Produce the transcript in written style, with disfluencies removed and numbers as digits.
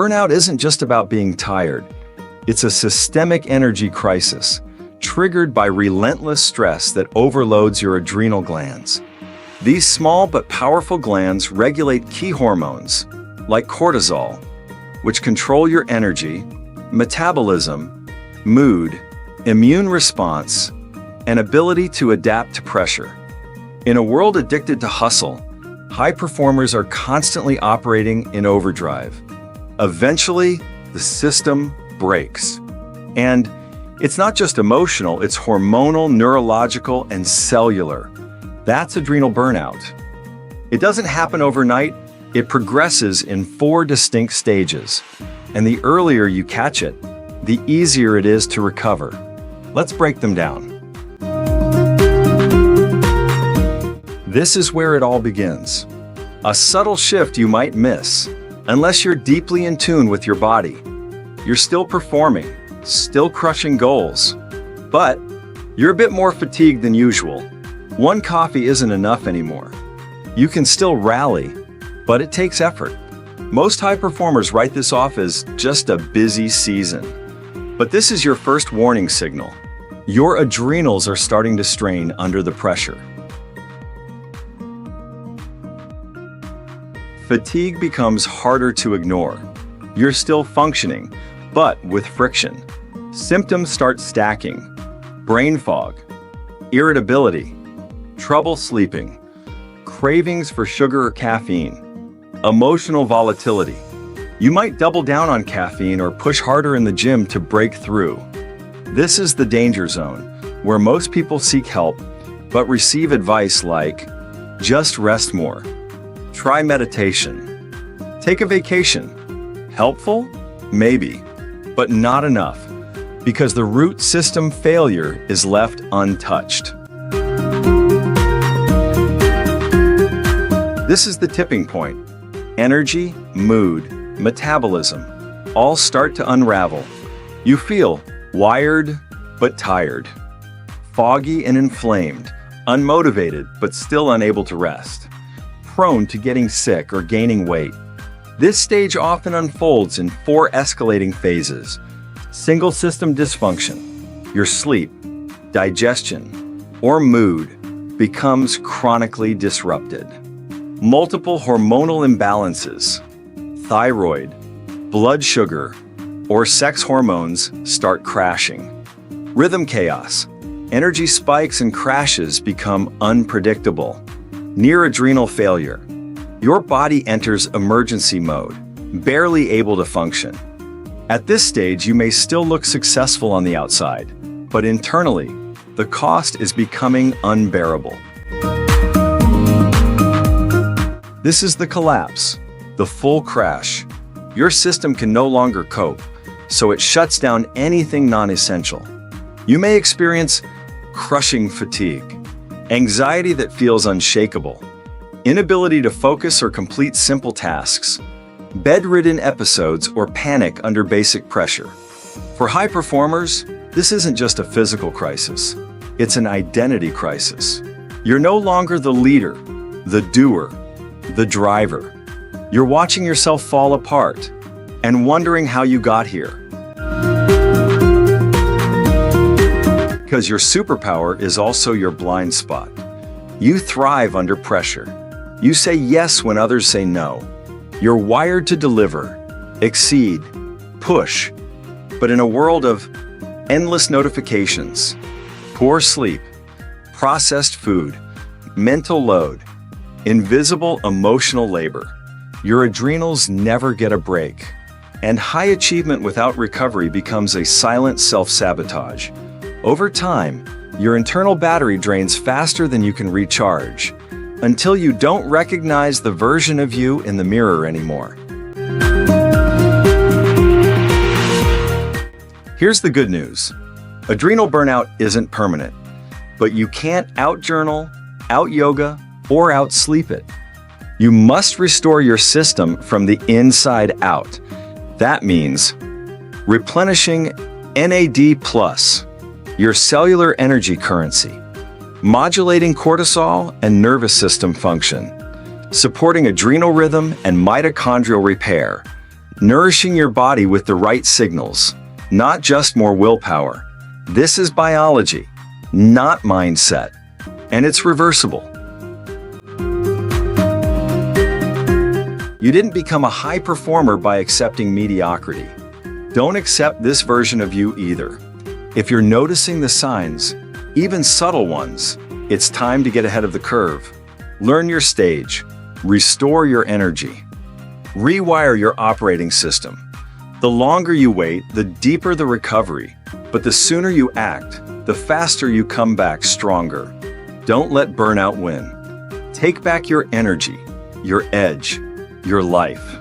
Burnout isn't just about being tired. It's a systemic energy crisis, triggered by relentless stress that overloads your adrenal glands. These small but powerful glands regulate key hormones, like cortisol, which control your energy, metabolism, mood, immune response, and ability to adapt to pressure. In a world addicted to hustle, high performers are constantly operating in overdrive. Eventually, the system breaks. And it's not just emotional, it's hormonal, neurological, and cellular. That's adrenal burnout. It doesn't happen overnight, it progresses in 4 distinct stages. And the earlier you catch it, the easier it is to recover. Let's break them down. This is where it all begins. A subtle shift you might miss. Unless you're deeply in tune with your body, you're still performing, still crushing goals, but you're a bit more fatigued than usual. One coffee isn't enough anymore. You can still rally, but it takes effort. Most high performers write this off as just a busy season. But this is your first warning signal. Your adrenals are starting to strain under the pressure. Fatigue becomes harder to ignore. You're still functioning, but with friction. Symptoms start stacking: brain fog, irritability, trouble sleeping, cravings for sugar or caffeine, emotional volatility. You might double down on caffeine or push harder in the gym to break through. This is the danger zone, where most people seek help, but receive advice like, just rest more. Try meditation. Take a vacation. Helpful? Maybe, but not enough, because the root system failure is left untouched. This is the tipping point. Energy, mood, metabolism, all start to unravel. You feel wired, but tired, foggy and inflamed, unmotivated, but still unable to rest, prone to getting sick or gaining weight. This stage often unfolds in 4 escalating phases. Single system dysfunction, your sleep, digestion, or mood becomes chronically disrupted. Multiple hormonal imbalances, thyroid, blood sugar, or sex hormones start crashing. Rhythm chaos, energy spikes and crashes become unpredictable. Near adrenal failure, your body enters emergency mode, barely able to function. At this stage, you may still look successful on the outside, but internally, the cost is becoming unbearable. This is the collapse, the full crash. Your system can no longer cope, so it shuts down anything non-essential. You may experience crushing fatigue, anxiety that feels unshakable, inability to focus or complete simple tasks, bedridden episodes, or panic under basic pressure. For high performers, this isn't just a physical crisis, it's an identity crisis. You're no longer the leader, the doer, the driver. You're watching yourself fall apart and wondering how you got here. Because your superpower is also your blind spot. You thrive under pressure. You say yes when others say no. You're wired to deliver, exceed, push. But in a world of endless notifications, poor sleep, processed food, mental load, invisible emotional labor, your adrenals never get a break. And high achievement without recovery becomes a silent self-sabotage. Over time, your internal battery drains faster than you can recharge, until you don't recognize the version of you in the mirror anymore. Here's the good news. Adrenal burnout isn't permanent, but you can't out-journal, out-yoga, or out-sleep it. You must restore your system from the inside out. That means replenishing NAD+, your cellular energy currency, modulating cortisol and nervous system function, supporting adrenal rhythm and mitochondrial repair, nourishing your body with the right signals, not just more willpower. This is biology, not mindset, and it's reversible. You didn't become a high performer by accepting mediocrity. Don't accept this version of you either. If you're noticing the signs, even subtle ones, it's time to get ahead of the curve. Learn your stage, restore your energy, rewire your operating system. The longer you wait, the deeper the recovery, but the sooner you act, the faster you come back stronger. Don't let burnout win. Take back your energy, your edge, your life.